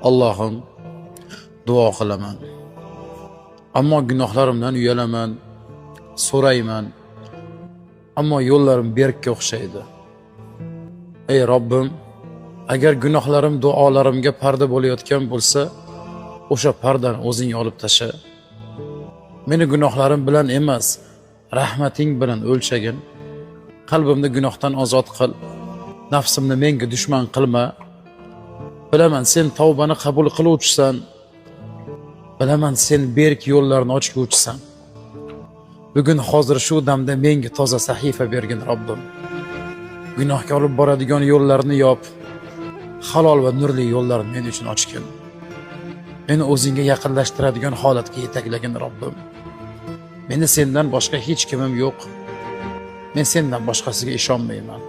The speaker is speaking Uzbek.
Allohim, duo qilaman. Ammo gunohlarimdan uyalaman, so'rayman. Ammo yo'llarim berkka o'xshaydi. Ey Robbim, agar gunohlarim duolarimga parda bo'layotgan bo'lsa, o'sha pardani o'zing olib tasha. Meni gunohlarim bilan emas, rahmating bilan o'lchagin. Qalbimni gunohdan ozod qil. Nafsimni menga dushman qilma. Bilaman sen tavbani qabul qiluvchisan. Bilaman sen berk yo'llarni ochguvchisan. Bugun hozir shu damda menga toza sahifa bergin Robbim. Gunohga olib boradigan yo'llarni yop. Halol va nurli yo'llarni men uchun ochgin. Meni o'zingga yaqinlashtiradigan holatga yetaklagin Robbim. Meni sendan boshqa hech kimim yo'q. Men sendan boshqasiga ishonmayman.